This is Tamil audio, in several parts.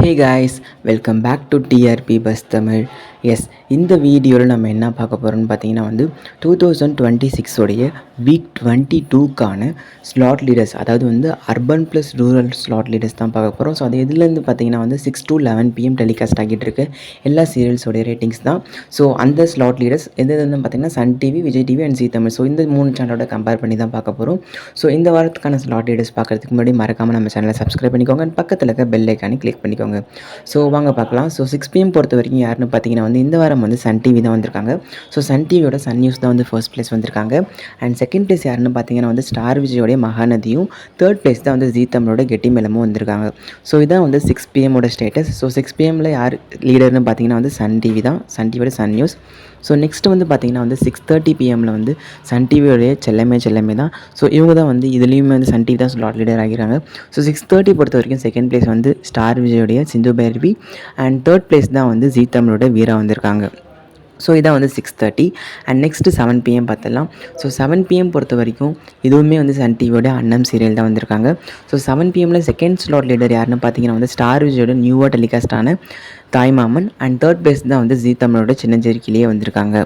Hey guys, welcome back to TRP Bus Tamil. Yes இந்த வீடியோவில் நம்ம என்ன பார்க்க போகிறோம்னு பார்த்தீங்கன்னா 2026 உடைய வீக் 22க்கான ஸ்லாட் லீடர்ஸ், அதாவது urban plus rural slot leaders தான் பார்க்க போகிறோம். ஸோ அது எதுலேருந்து பார்த்தீங்கன்னா 6 to 11 PM டெலிகாஸ்ட் ஆகிட்டு இருக்கு எல்லா சீரியல்ஸோடைய ரேட்டிங்ஸ் தான். ஸோ அந்த ஸ்லாட் லீடர்ஸ் எதுன்னு பார்த்தீங்கன்னா Sun TV, Vijay TV and Zee Tamil. So இந்த 3 சேனலோட கம்பேர் பண்ணி தான் பார்க்க போகிறோம். ஸோ இந்த வாரத்துக்கான ஸ்லாட் லீடர்ஸ் பார்க்குறதுக்கு முன்னாடி மறக்காமல் நம்ம சேனலை சப்ஸ்கிரைப் பண்ணிக்கோங்க, பக்கத்தில் இருக்க பெல் ஐக்கானே கிளிக் பண்ணிக்கோங்க. ஸோ வாங்க பார்க்கலாம். ஸோ 6 PM பொறுத்த வரைக்கும் யாருன்னு பார்த்தீங்கன்னா இந்த வாரம் சன் டிவி தான் வந்திருக்காங்க. ஸோ சன் டிவியோட சன் நியூஸ் தான் ஃபர்ஸ்ட் பிளேஸ் வந்திருக்காங்க. அண்ட் செகண்ட் பிளேஸ் யாருன்னு பார்த்தீங்கன்னா ஸ்டார் விஜயோடைய மகாநதியும், தேர்ட் பிளேஸ் தான் ஜீ தமிழோட கெட்டி மேளமும் வந்திருக்காங்க. ஸோ இதான் 6 PMோட ஸ்டேட்டஸ். ஸோ 6 PMல யார் லீடர்னு பார்த்தீங்கன்னா சன் டிவி தான், சன் டிவியோட சன் நியூஸ். ஸோ நெக்ஸ்ட் பார்த்தீங்கன்னா 6:30 PMல சன் டிவியோடைய செல்லமே தான். ஸோ இவங்க தான் இதுலேயுமே சன் டிவி தான் ஸ்லாட் லீடர் ஆகிறாங்க. ஸோ 6:30 பொறுத்த வரைக்கும் செகண்ட் பிளேஸ் ஸ்டார் விஜயோடைய Sindhu Bhairavi and third place தான் ஜீ தமிழோட வீரா வந்திருக்காங்க. ஸோ இதான் 6:30. அண்ட் நெக்ஸ்ட்டு 7 PM பார்த்துடலாம். ஸோ 7 PM பொறுத்த வரைக்கும் இதுவுமே சன் டிவியோட அன்னம் சீரியல் தான் வந்திருக்காங்க. ஸோ 7 PMல செகண்ட் ஸ்லாட் லீடர் யாருன்னு பார்த்தீங்கன்னா ஸ்டார் விஜயோட நியூவாக டெலிகாஸ்டான தாய்மாமன் அண்ட் தேர்ட் பிளேஸ் தான் ஜீ தமிழோட சின்னஞ்சேரிக்கிலேயே வந்திருக்காங்க.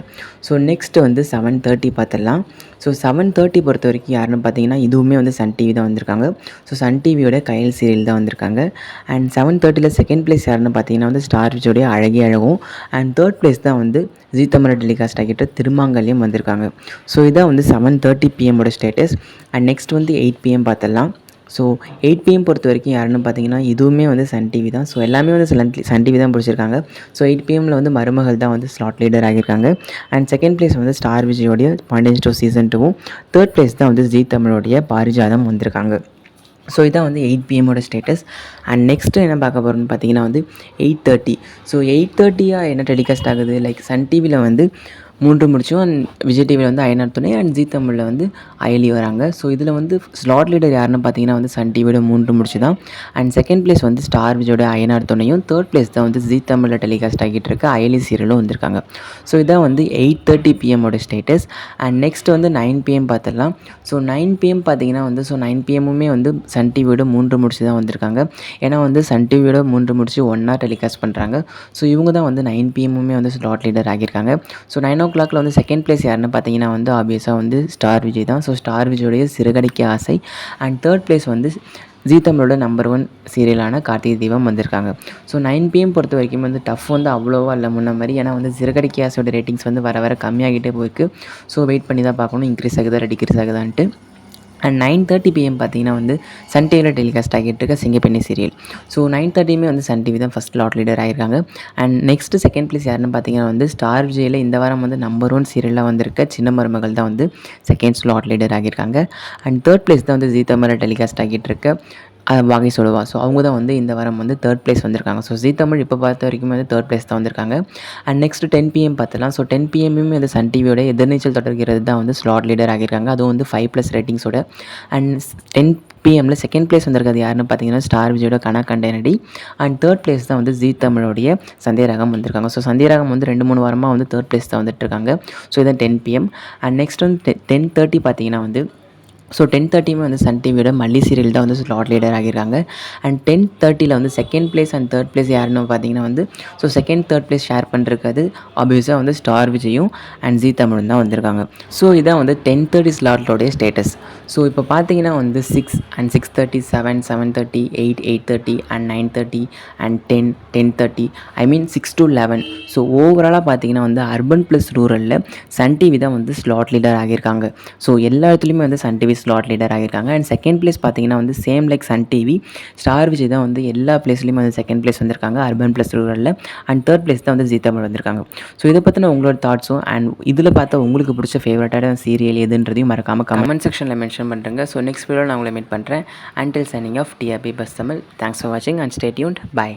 ஸோ நெக்ஸ்ட்டு 7:30 பார்த்துடலாம். ஸோ 7:30 பொறுத்த வரைக்கும் யாருன்னு பார்த்தீங்கன்னா இதுவுமே சன் டிவி தான் வந்திருக்காங்க. ஸோ சன் டிவியோட கயல் சீரியல் தான் வந்திருக்காங்க. அண்ட் 7:30ல் செகண்ட் பிளேஸ் யாருன்னு பார்த்தீங்கன்னா ஸ்டார் விஜயோடைய அழகிய அழகும் அண்ட் தேர்ட் பிளேஸ் தான் ஜீ தமிழ் டெலிகாஸ்ட் ஆகிட்ட திருமாங்கல்யம் வந்திருக்காங்க. ஸோ இதான் 7:30 PMோட ஸ்டேட்டஸ். அண்ட் நெக்ஸ்ட் 8 PM பார்த்துடலாம். ஸோ 8 PM பொறுத்த வரைக்கும் யாருன்னு பார்த்தீங்கன்னா இதுவுமே சன் டிவி தான். ஸோ எல்லாமே சன் டிவி தான் பிடிச்சிருக்காங்க. ஸோ 8 PMல மருமகள் தான் ஸ்லாட் லீடர் ஆகியிருக்காங்க. அண்ட் செகண்ட் பிளேஸ் ஸ்டார் விஜயோடைய பாண்டியன் ஸ்டோர் சீசன் 2வும், தேர்ட் பிளேஸ் தான் ஜீ தமிழோடைய பாரிஜாதம் வந்திருக்காங்க. ஸோ இதான் 8 PMோட ஸ்டேட்டஸ். அண்ட் நெக்ஸ்ட்டு என்ன பார்க்க போகிறோம்னு பார்த்தீங்கன்னா 8:30. ஸோ 8:30 என்ன டெலிகாஸ்ட் ஆகுது, லைக் சன் டிவியில் 3 முடிச்சும் அண்ட் விஜய் டிவியில் அயனார் துணை அண்ட் ஜீ தமிழில் அயலி வராங்க. ஸோ இதில் ஸ்லாட் லீடர் யாருன்னு பார்த்தீங்கன்னா சன் டிவியோட 3 முடிச்சு தான். அண்ட் செகண்ட் பிளேஸ் ஸ்டார் விஜயோட அயனார் துணையும், தேர்ட் பிளேஸ் தான் ஜீ தமிழில் டெலிகாஸ்ட் ஆகிட்டு இருக்க அயலி சீரியலும் வந்திருக்காங்க. ஸோ இதான் 8:30 PMோட ஸ்டேட்டஸ். அண்ட் நெக்ஸ்ட் 9 PM பார்த்துடலாம். ஸோ 9 PM பார்த்தீங்கன்னா ஸோ 9 PMுமே சன் டிவியோட 3 முடிச்சு தான் வந்திருக்காங்க. ஏன்னா சன் டிவியோட 3 முடிச்சு ஒன்றா டெலிகாஸ்ட் பண்ணுறாங்க. ஸோ இவங்க தான் 9 PMுமே ஸ்லாட் லீடர் ஆகியிருக்காங்க. ஸோ 9 o'clockல செகண்ட் பிளேஸ் யாருன்னு பார்த்தீங்கன்னா ஆப்வியஸாக ஸ்டார் விஜய் தான். ஸோ ஸ்டார் விஜயோடைய சிறுகடிக்க ஆசை அண்ட் தேர்ட் பிளேஸ் ஜீ தமிழோட நம்பர் 1 சீரியலான கார்த்திகை தீபம் வந்திருக்காங்க. ஸோ 9 PM பொறுத்த வரைக்கும் டஃப் அவ்வளோவா இல்லை முன்ன மாதிரி. ஏன்னா சிறுகடிக்க ஆசையோட ரேட்டிங்ஸ் வர வர கம்மியாகிட்டே போயிருக்கு. ஸோ வெயிட் பண்ணி தான் பார்க்கணும் இன்க்ரீஸ் ஆகுதா டிக்ரீஸ் ஆகுதான்ட்டு. அண்ட் 9:30 PM பார்த்தீங்கன்னா சன் டிவியில் டெலிகாஸ்ட் ஆகிட்டு இருக்க சிங்கப்பெண்ணி சீரியல். ஸோ 9:30மே சன் டிவி தான் ஃபஸ்ட் ஸ்லாட் லீடர் ஆகிருக்காங்க. அண்ட் நெக்ஸ்ட்டு செகண்ட் பிளேஸ் யாருன்னு பார்த்தீங்கன்னா ஸ்டார் விஜயில் இந்த வாரம் நம்பர் 1 சீரியலாக வந்திருக்க சின்ன மருமகள் தான் செகண்ட் ஸ்லாட் லீடர் ஆகியிருக்காங்க. அண்ட் தேர்ட் பிளேஸ் தான் ஜீ தமிழில் டெலிகாஸ்ட் ஆகிட்டு இருக்க வாகை சொல்லுவா. ஸோ அவங்க தான் இந்த வாரம் தேர்ட் பிளேஸ் வந்திருக்காங்க. ஸோ ஜீ தமிழ் இப்போ பார்த்த வரைக்கும் தேர்ட் பிளேஸ் தான் வந்திருக்காங்க. அண்ட் நெக்ஸ்ட் 10 PM பார்த்துலாம். ஸோ 10 PMமே சன் டிவியோட எதிர்நீச்சல் தொடர்கிறது தான் ஸ்லாட் லீடர் ஆகியிருக்காங்க. அதுவும் 5+ ரேட்டிங்ஸோட. அண்ட் 10 PMல செகண்ட் பிளேஸ் வந்திருக்கிறது யாருன்னு பார்த்தீங்கன்னா ஸ்டார் விஜயோட கனா கண்டனடி அண்ட் தேர்ட் பிளேஸ் தான் ஜீ தமிழோடைய சந்தியராகம் வந்திருக்காங்க. ஸோ சந்தியராகம் 2-3 வாரமாக தேர்ட் பிளேஸ் தான் வந்துட்டுருக்காங்க. ஸோ இதான் 10 PM. அண்ட் நெக்ஸ்ட் 10:30 பார்த்தீங்கன்னா ஸோ 10:30மே சன் டிவியோட மல்லி சீரியல் தான் ஸ்லாட் லீடர் ஆகியிருக்காங்க. அண்ட் 10:30ல் second place and third place யாருன்னு பார்த்தீங்கன்னா so second third place share பண்ணுறது ஆப்வியஸாக ஸ்டார் விஜயும் அண்ட் ஜீ தமிழும் தான் வந்திருக்காங்க. ஸோ இதான் 10:30 ஸ்லாட்டோடைய ஸ்டேட்டஸ். ஸோ இப்போ பார்த்தீங்கன்னா 6 and 6:30, 7, 7:30, 8, 8:30 and 9:30 and 10, 10:30, I mean 6 to 11. So ஓவராலாக பார்த்தீங்கன்னா அர்பன் ப்ளஸ் ரூரலில் சன் டிவி தான் ஸ்லாட் லீடர் ஆகியிருக்காங்க. ஸோ எல்லா இடத்துலையுமே சன் டிவி ஸ்லாட் லீடர் ஆகியிருக்காங்க. அண்ட் செகண்ட் பிளேஸ் பார்த்தீங்கன்னா same like Sun TV Star Vijay தான் எல்லா பிளேஸ்லையும் செகண்ட் பிளேஸ் வந்திருக்காங்க அர்பன் ப்ளஸ் ரூரலில். அண்ட் தேர்ட் பிளேஸ் தான் ஜீ தமிழ் வந்திருக்காங்க. ஸோ இதை பற்றின உங்களோட தாட்ஸும் அண்ட் இதில் பார்த்தா உங்களுக்கு பிடிச்ச ஃபேவரட்டான சீரியல் எதுன்றதையும் மறக்காமல் கமெண்ட் செக்ஷனில் மென்ஷன் பண்ணுறேங்க. ஸோ நெக்ஸ்ட் வீடியோவில் நான் உங்களை மீட் பண்ணுறேன். Until signing off TRP bus Tamil. Thanks for வாட்சிங் அண்ட் ஸ்டே டியூன்ட். பை.